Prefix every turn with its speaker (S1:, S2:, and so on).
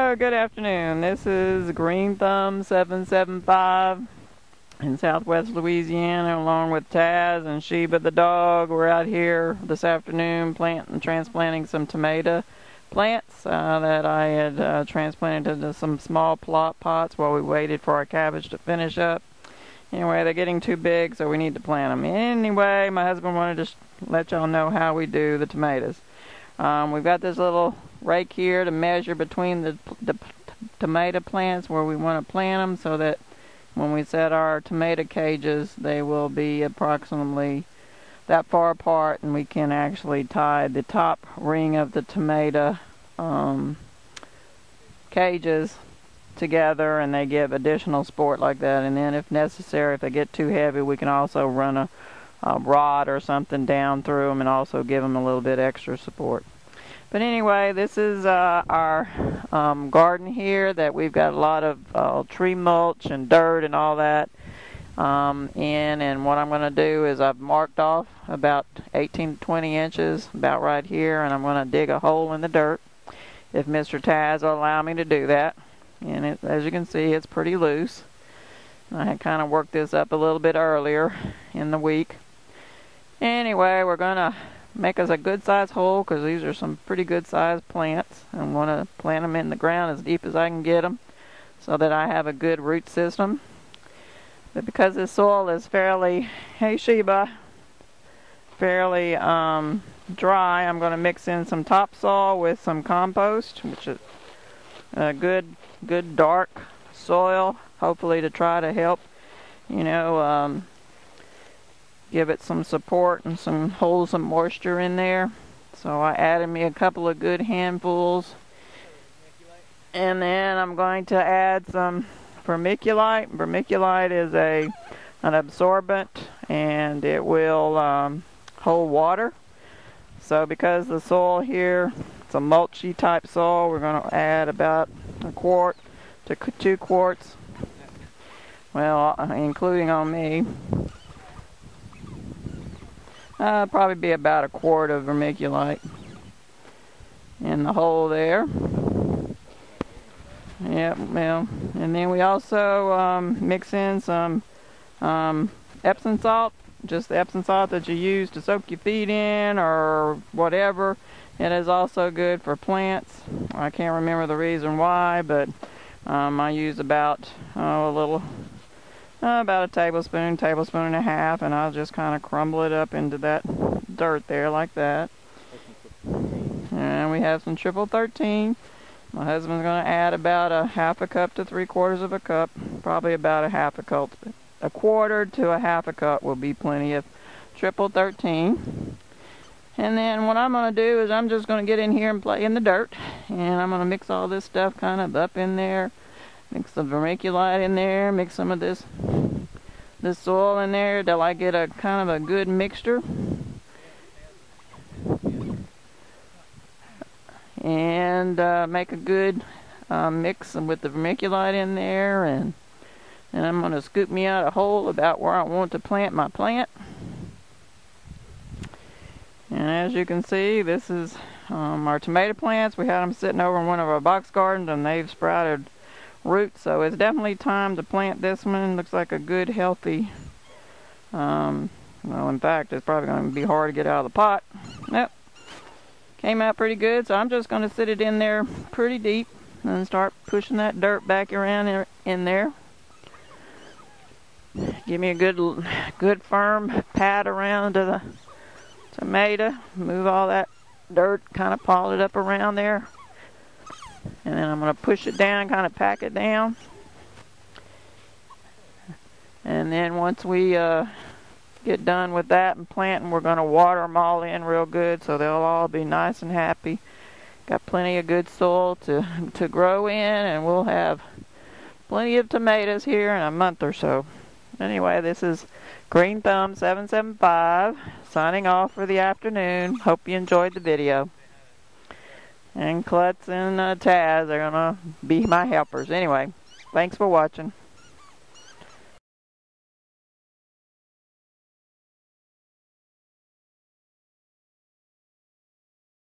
S1: Hello, good afternoon. This is Green Thumb 775 in Southwest Louisiana, along with Taz and Sheba the dog. We're out here this afternoon transplanting some tomato plants that I had transplanted into some small plot pots while we waited for our cabbage to finish up. Anyway, they're getting too big, so we need to plant them. Anyway, my husband wanted to let y'all know how we do the tomatoes. We've got this little rake here to measure between the tomato plants where we want to plant them, so that when we set our tomato cages, they will be approximately that far apart, and we can actually tie the top ring of the tomato cages together, and they give additional support like that. And then if necessary, if they get too heavy, we can also run a rod or something down through them and also give them a little bit extra support. But anyway, this is our garden here that we've got a lot of tree mulch and dirt and all that in. And what I'm going to do is I've marked off about 18 to 20 inches about right here, and I'm going to dig a hole in the dirt if Mr. Taz will allow me to do that. And as you can see, it's pretty loose. I had kind of worked this up a little bit earlier in the week. Anyway, we're going to make us a good size hole, because these are some pretty good sized plants. I want to plant them in the ground as deep as I can get them so that I have a good root system. But because this soil is fairly, hey Sheba, fairly dry, I'm going to mix in some topsoil with some compost, which is a good dark soil, hopefully to try to help, give it some support and hold some moisture in there. So I added me a couple of good handfuls, and then I'm going to add some vermiculite. Vermiculite is an absorbent, and it will hold water. So because the soil here, it's a mulchy type soil, we're going to add about 1 quart to 2 quarts, well, including on me. Probably be about 1 quart of vermiculite in the hole there. Yep, well, and then we also mix in some Epsom salt, just the Epsom salt that you use to soak your feet in or whatever. It is also good for plants. I can't remember the reason why, but I use about about a tablespoon and a half, and I'll just kind of crumble it up into that dirt there like that. And we have some triple 13. My husband's going to add about a 1/2 cup to 3/4 cup, probably about a 1/2 cup. 1/4 to a 1/2 cup will be plenty of triple 13. And then what I'm going to do is I'm just going to get in here and play in the dirt, and I'm going to mix all this stuff kind of up in there. Mix the vermiculite in there, mix some of this soil in there till I get a kind of a good mixture. And make a good mix with the vermiculite in there, and I'm going to scoop me out a hole about where I want to plant my plant. And as you can see, this is our tomato plants. We had them sitting over in one of our box gardens, and they've sprouted roots, so it's definitely time to plant this one. Looks like a good healthy, well, in fact, it's probably going to be hard to get out of the pot. Nope, came out pretty good. So I'm just going to sit it in there pretty deep and start pushing that dirt back around in there. Give me a good firm pat around to the tomato. Move all that dirt, kind of pile it up around there. And then I'm going to push it down, kind of pack it down. And then once we get done with that and planting, we're going to water them all in real good so they'll all be nice and happy. Got plenty of good soil to grow in, and we'll have plenty of tomatoes here in a month or so. Anyway, this is Green Thumb 775 signing off for the afternoon. Hope you enjoyed the video. And Klutz and Taz are going to be my helpers. Anyway, thanks for watching.